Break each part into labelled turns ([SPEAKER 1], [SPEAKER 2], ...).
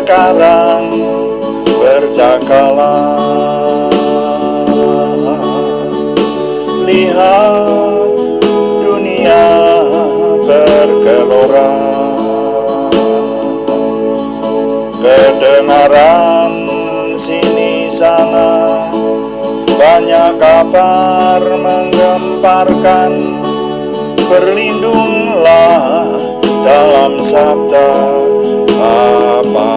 [SPEAKER 1] sekarang bercakalah, lihat dunia bergelora, kedengaran sini sana, banyak kabar menggemparkan. Berlindunglah dalam sabda apa.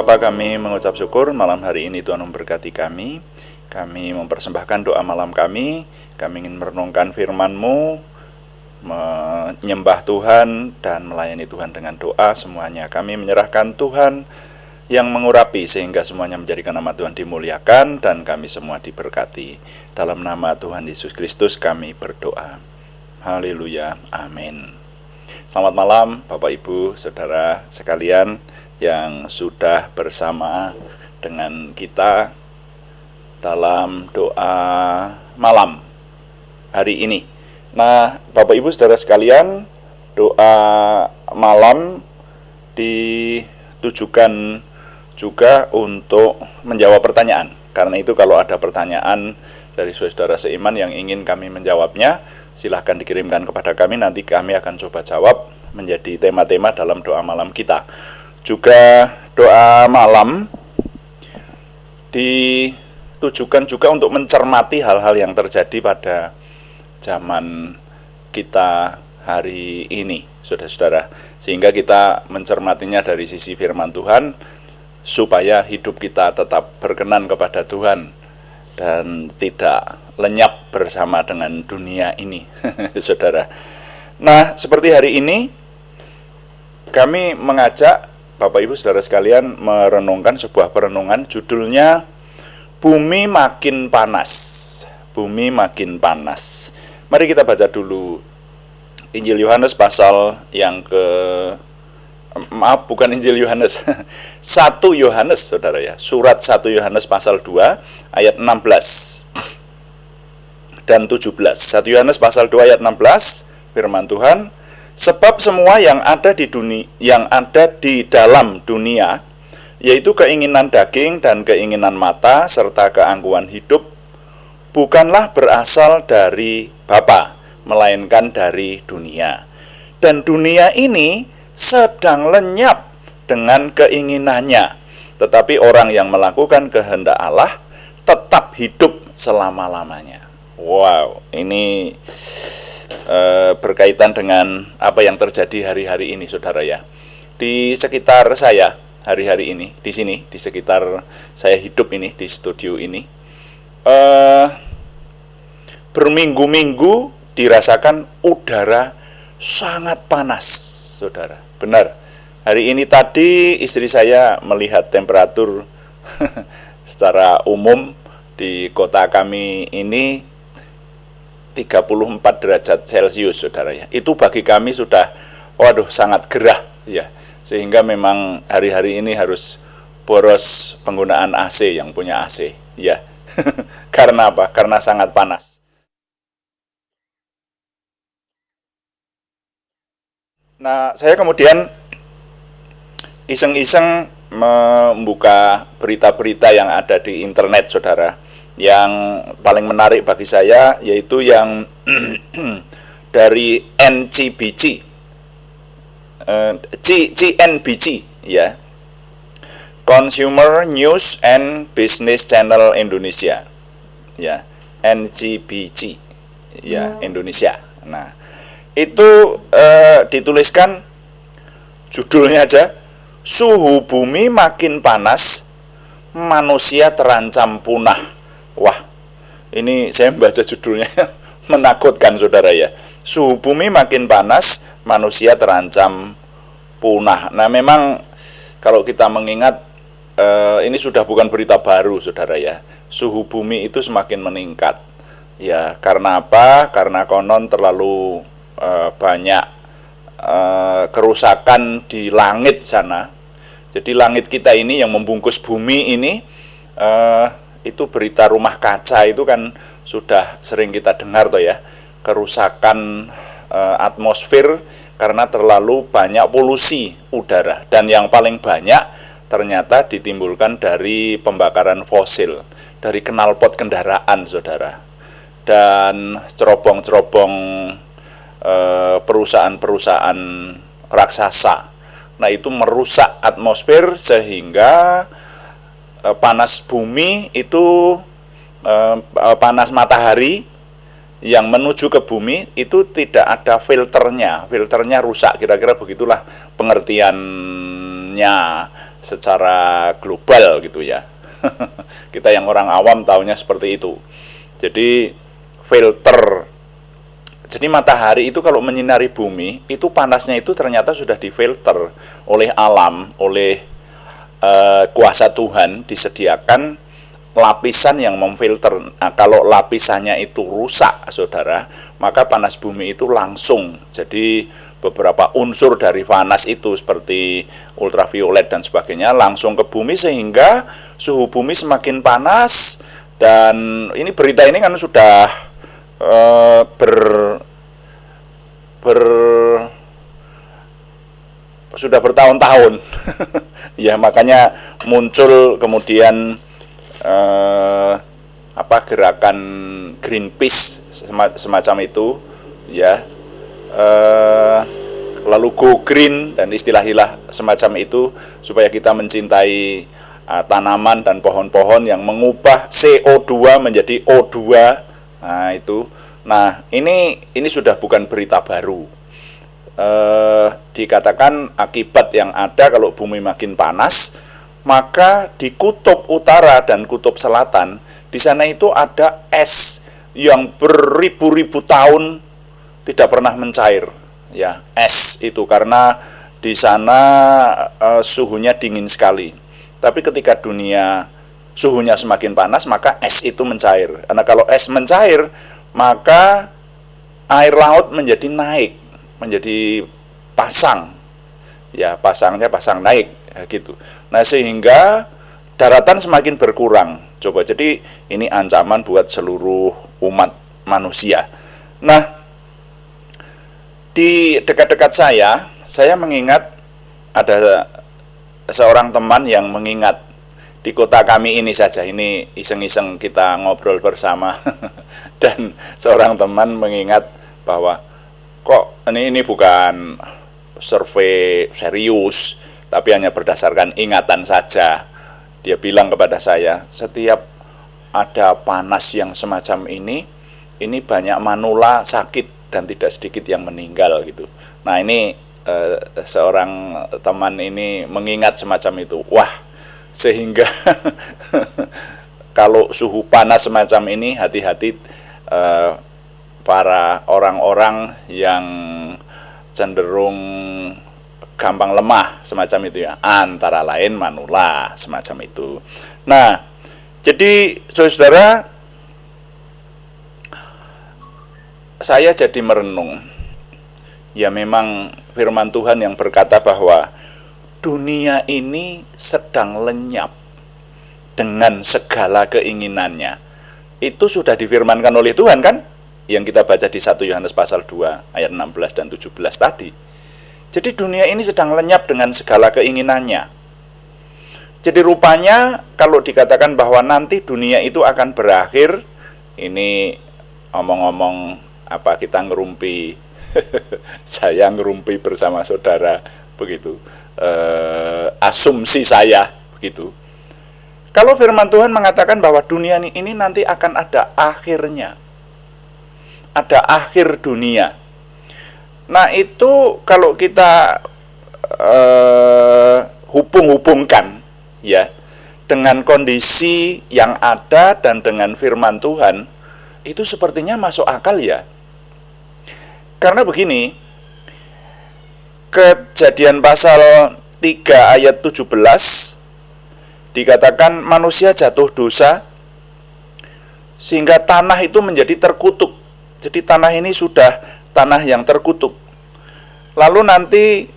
[SPEAKER 1] Bapa, kami mengucap syukur malam hari ini Tuhan memberkati kami. Kami mempersembahkan doa malam kami. Kami ingin merenungkan firman-Mu, menyembah Tuhan dan melayani Tuhan dengan doa. Semuanya kami menyerahkan Tuhan yang mengurapi sehingga semuanya menjadikan nama Tuhan dimuliakan dan kami semua diberkati. Dalam nama Tuhan Yesus Kristus kami berdoa. Haleluya, amin. Selamat malam Bapak Ibu Saudara sekalian yang sudah bersama dengan kita dalam doa malam hari ini. Nah, Bapak Ibu Saudara sekalian, doa malam ditujukan juga untuk menjawab pertanyaan. Karena itu kalau ada pertanyaan dari saudara seiman yang ingin kami menjawabnya, silahkan dikirimkan kepada kami, nanti kami akan coba jawab menjadi tema-tema dalam doa malam kita. Juga doa malam ditujukan juga untuk mencermati hal-hal yang terjadi pada zaman kita hari ini, saudara-saudara, sehingga kita mencermatinya dari sisi firman Tuhan, supaya hidup kita tetap berkenan kepada Tuhan dan tidak lenyap bersama dengan dunia ini, saudara. Nah, seperti hari ini kami mengajak Bapak Ibu Saudara sekalian merenungkan sebuah perenungan, judulnya Bumi Makin Panas. Bumi Makin Panas. Mari kita baca dulu Injil Yohanes pasal yang bukan Injil Yohanes 1 Yohanes, saudara ya. Surat 1 Yohanes pasal 2 ayat 16 dan 17. 1 Yohanes pasal 2 ayat 16, firman Tuhan, sebab semua yang ada di dalam dunia, yaitu keinginan daging dan keinginan mata serta keangkuhan hidup, bukanlah berasal dari Bapa, melainkan dari dunia. Dan dunia ini sedang lenyap dengan keinginannya, tetapi orang yang melakukan kehendak Allah tetap hidup selama-lamanya. Wow, ini berkaitan dengan apa yang terjadi hari-hari ini, saudara ya. Di sekitar saya hari-hari ini, di sini, di sekitar saya hidup ini, di studio ini, berminggu-minggu dirasakan udara sangat panas, saudara. Benar, hari ini tadi istri saya melihat temperatur secara umum di kota kami ini 34 derajat Celcius, saudara ya. Itu bagi kami sudah, waduh, sangat gerah ya. Sehingga memang hari-hari ini harus boros penggunaan AC yang punya AC ya. Karena apa? Karena sangat panas. Nah, saya kemudian iseng-iseng membuka berita-berita yang ada di internet, saudara. Yang paling menarik bagi saya yaitu yang dari CNBC ya, Consumer News and Business Channel Indonesia ya, NCBC ya, Indonesia. Nah, itu dituliskan judulnya aja, suhu bumi makin panas, manusia terancam punah. Wah, ini saya membaca judulnya menakutkan, saudara ya. Suhu bumi makin panas, manusia terancam punah. Nah, memang kalau kita mengingat ini sudah bukan berita baru, saudara ya. Suhu bumi itu semakin meningkat. Ya, karena apa? Karena konon terlalu banyak kerusakan di langit sana. Jadi langit kita ini yang membungkus bumi ini, itu berita rumah kaca itu kan sudah sering kita dengar toh ya, kerusakan atmosfer karena terlalu banyak polusi udara, dan yang paling banyak ternyata ditimbulkan dari pembakaran fosil, dari knalpot kendaraan, saudara, dan cerobong-cerobong perusahaan-perusahaan raksasa. Nah, itu merusak atmosfer sehingga panas bumi itu, panas matahari yang menuju ke bumi itu tidak ada filternya rusak, kira-kira begitulah pengertiannya secara global gitu ya. Kita yang orang awam taunya seperti itu. Jadi jadi matahari itu kalau menyinari bumi, itu panasnya itu ternyata sudah difilter oleh alam, oleh kuasa Tuhan, disediakan lapisan yang memfilter. Nah, kalau lapisannya itu rusak, saudara, maka panas bumi itu langsung, jadi beberapa unsur dari panas itu seperti ultraviolet dan sebagainya langsung ke bumi, sehingga suhu bumi semakin panas. Dan ini berita ini kan sudah sudah bertahun-tahun. Ya, makanya muncul kemudian gerakan Greenpeace semacam itu ya, lalu Go Green dan istilah-istilah semacam itu, supaya kita mencintai tanaman dan pohon-pohon yang mengubah CO2 menjadi O2. Nah, itu. Nah, ini sudah bukan berita baru. Dikatakan akibat yang ada kalau bumi makin panas, maka di kutub utara dan kutub selatan, di sana itu ada es yang beribu-ribu tahun tidak pernah mencair, ya, es itu karena di sana suhunya dingin sekali. Tapi ketika dunia suhunya semakin panas, maka es itu mencair. Karena kalau es mencair, maka air laut menjadi naik, menjadi pasang, ya, pasangnya pasang naik, ya, gitu. Nah, sehingga daratan semakin berkurang. Coba, jadi ini ancaman buat seluruh umat manusia. Nah, di dekat-dekat saya mengingat ada seorang teman yang mengingat di kota kami ini saja, ini iseng-iseng kita ngobrol bersama. Dan seorang teman mengingat bahwa kok ini bukan survei serius, tapi hanya berdasarkan ingatan saja. Dia bilang kepada saya, setiap ada panas yang semacam ini banyak manula sakit dan tidak sedikit yang meninggal gitu. Nah, ini seorang teman ini mengingat semacam itu. Wah, sehingga kalau suhu panas semacam ini, hati-hati para orang-orang yang cenderung gampang lemah semacam itu ya, antara lain manula semacam itu. Nah, jadi saudara, saya jadi merenung. Ya, memang firman Tuhan yang berkata bahwa dunia ini sedang lenyap dengan segala keinginannya. Itu sudah difirmankan oleh Tuhan kan? Yang kita baca di 1 Yohanes pasal 2 ayat 16 dan 17 tadi. Jadi dunia ini sedang lenyap dengan segala keinginannya. Jadi rupanya kalau dikatakan bahwa nanti dunia itu akan berakhir, ini omong-omong kita ngerumpi. Saya ngerumpi bersama saudara begitu. Asumsi saya begitu. Kalau firman Tuhan mengatakan bahwa dunia ini nanti akan ada akhirnya. Ada akhir dunia. Nah, itu kalau kita hubung-hubungkan ya dengan kondisi yang ada dan dengan firman Tuhan, itu sepertinya masuk akal ya. Karena begini, Kejadian pasal 3 ayat 17 dikatakan manusia jatuh dosa sehingga tanah itu menjadi terkutuk. Jadi tanah ini sudah tanah yang terkutuk. Lalu nanti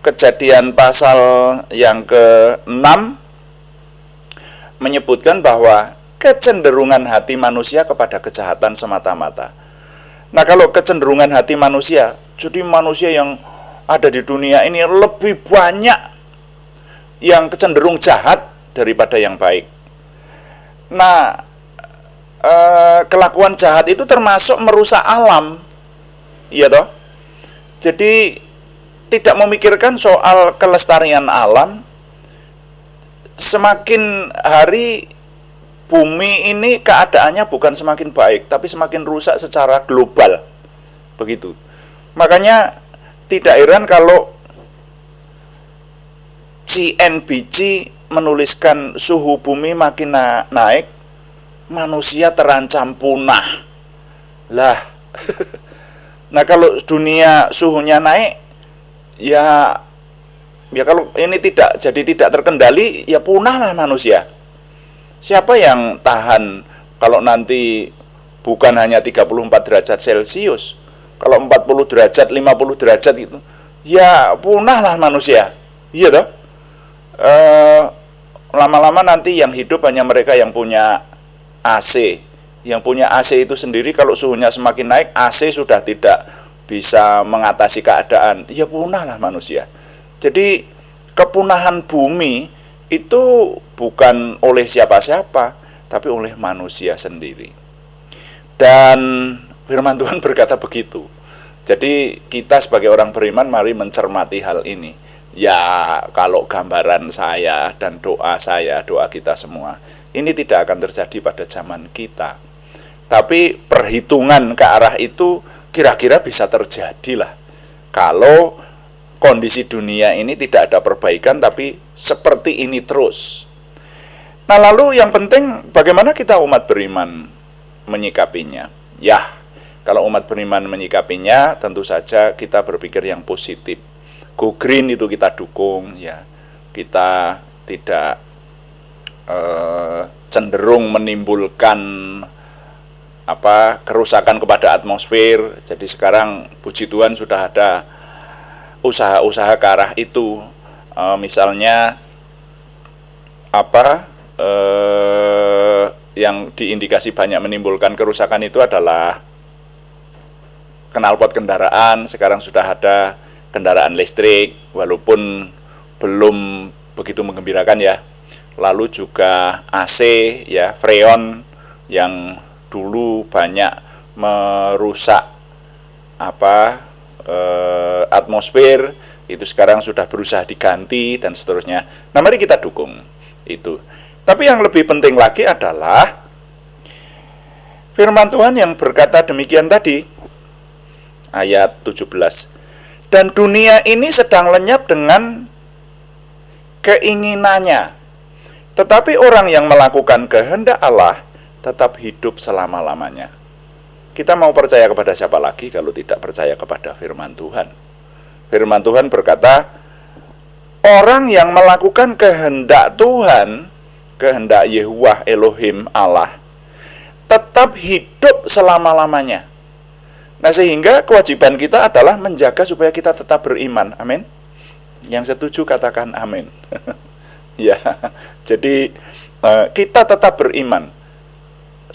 [SPEAKER 1] Kejadian pasal yang ke-6 menyebutkan bahwa kecenderungan hati manusia kepada kejahatan semata-mata. Nah, kalau kecenderungan hati manusia, jadi manusia yang ada di dunia ini lebih banyak yang kecenderung jahat daripada yang baik. Nah, kelakuan jahat itu termasuk merusak alam, iya toh. Jadi tidak memikirkan soal kelestarian alam. Semakin hari bumi ini keadaannya bukan semakin baik, tapi semakin rusak secara global. Begitu. Makanya tidak heran kalau CNBC menuliskan suhu bumi makin naik, manusia terancam punah. Lah, nah kalau dunia suhunya naik, ya kalau ini tidak terkendali, ya punahlah manusia. Siapa yang tahan kalau nanti bukan hanya 34 derajat Celcius, kalau 40 derajat, 50 derajat gitu, ya punahlah manusia. Iya toh? Lama-lama nanti yang hidup hanya mereka yang punya AC. Yang punya AC itu sendiri kalau suhunya semakin naik, AC sudah tidak bisa mengatasi keadaan. Ya punahlah manusia. Jadi kepunahan bumi itu bukan oleh siapa-siapa, tapi oleh manusia sendiri. Dan firman Tuhan berkata begitu. Jadi kita sebagai orang beriman mari mencermati hal ini. Ya kalau gambaran saya dan doa saya, doa kita semua, ini tidak akan terjadi pada zaman kita. Tapi perhitungan ke arah itu kira-kira bisa terjadi lah. Kalau kondisi dunia ini tidak ada perbaikan, tapi seperti ini terus. Nah, lalu yang penting bagaimana kita umat beriman menyikapinya. Ya, kalau umat beriman menyikapinya, tentu saja kita berpikir yang positif. Go green itu kita dukung, ya. Kita tidak cenderung menimbulkan kerusakan kepada atmosfer. Jadi sekarang puji Tuhan sudah ada usaha-usaha ke arah itu. Misalnya yang diindikasi banyak menimbulkan kerusakan itu adalah knalpot kendaraan. Sekarang sudah ada kendaraan listrik, walaupun belum begitu menggembirakan ya. Lalu juga AC ya, freon yang dulu banyak merusak atmosfer, itu sekarang sudah berusaha diganti dan seterusnya. Nah, mari kita dukung itu. Tapi yang lebih penting lagi adalah firman Tuhan yang berkata demikian tadi, ayat 17. Dan dunia ini sedang lenyap dengan keinginannya, tetapi orang yang melakukan kehendak Allah tetap hidup selama-lamanya. Kita mau percaya kepada siapa lagi kalau tidak percaya kepada firman Tuhan? Firman Tuhan berkata, orang yang melakukan kehendak Tuhan, kehendak Yehuwah Elohim Allah, tetap hidup selama-lamanya. Nah, sehingga kewajiban kita adalah menjaga supaya kita tetap beriman. Amin. Yang setuju katakan amin. Ya, jadi kita tetap beriman.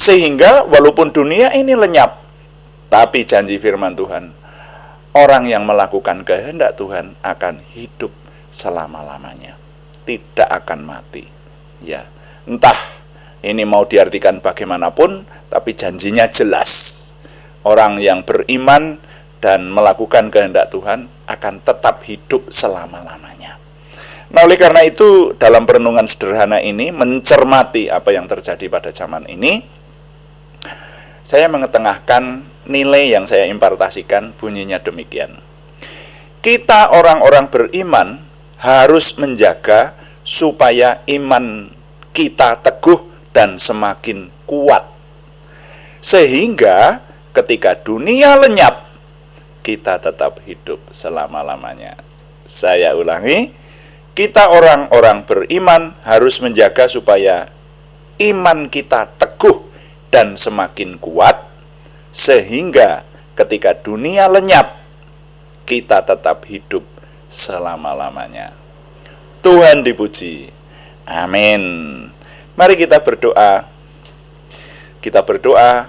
[SPEAKER 1] Sehingga walaupun dunia ini lenyap, tapi janji firman Tuhan, orang yang melakukan kehendak Tuhan akan hidup selama-lamanya, tidak akan mati. Ya, entah ini mau diartikan bagaimanapun, tapi janjinya jelas. Orang yang beriman dan melakukan kehendak Tuhan akan tetap hidup selama-lamanya. Nah, oleh karena itu dalam perenungan sederhana ini, mencermati apa yang terjadi pada zaman ini, saya mengetengahkan nilai yang saya impartasikan, bunyinya demikian. Kita orang-orang beriman harus menjaga supaya iman kita teguh dan semakin kuat. Sehingga ketika dunia lenyap, kita tetap hidup selama-lamanya. Saya ulangi, kita orang-orang beriman harus menjaga supaya iman kita teguh dan semakin kuat, sehingga ketika dunia lenyap, kita tetap hidup selama-lamanya. Tuhan dipuji. Amin. Mari kita berdoa. Kita berdoa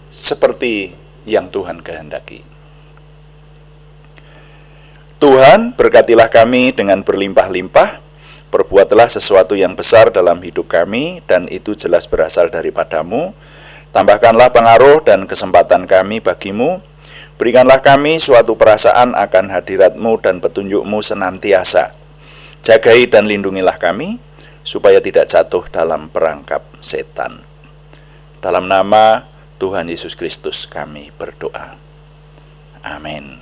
[SPEAKER 1] seperti yang Tuhan kehendaki. Tuhan, berkatilah kami dengan berlimpah-limpah, perbuatlah sesuatu yang besar dalam hidup kami, dan itu jelas berasal daripada-Mu. Tambahkanlah pengaruh dan kesempatan kami bagi-Mu. Berikanlah kami suatu perasaan akan hadirat-Mu dan petunjuk-Mu senantiasa. Jagai dan lindungilah kami, supaya tidak jatuh dalam perangkap setan. Dalam nama Tuhan Yesus Kristus kami berdoa. Amin.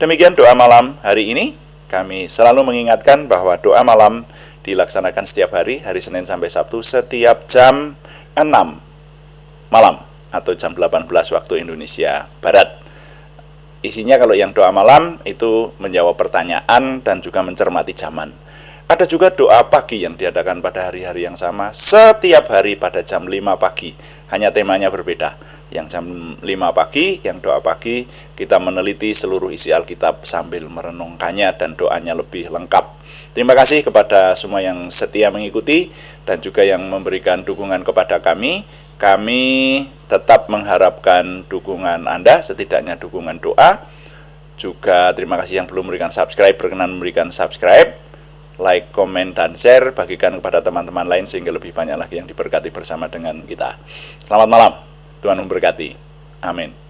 [SPEAKER 1] Demikian doa malam hari ini. Kami selalu mengingatkan bahwa doa malam dilaksanakan setiap hari Senin sampai Sabtu, setiap jam 6 malam atau jam 18 waktu Indonesia Barat. Isinya kalau yang doa malam itu menjawab pertanyaan dan juga mencermati zaman. Ada juga doa pagi yang diadakan pada hari-hari yang sama, setiap hari pada jam 5 pagi. Hanya temanya berbeda. Yang jam 5 pagi, yang doa pagi, kita meneliti seluruh isi Alkitab sambil merenungkannya dan doanya lebih lengkap. Terima kasih kepada semua yang setia mengikuti dan juga yang memberikan dukungan kepada kami. Kami tetap mengharapkan dukungan Anda, setidaknya dukungan doa. Juga terima kasih yang belum memberikan subscribe, berkenan memberikan subscribe, like, komen, dan share, bagikan kepada teman-teman lain sehingga lebih banyak lagi yang diberkati bersama dengan kita. Selamat malam, Tuhan memberkati. Amin.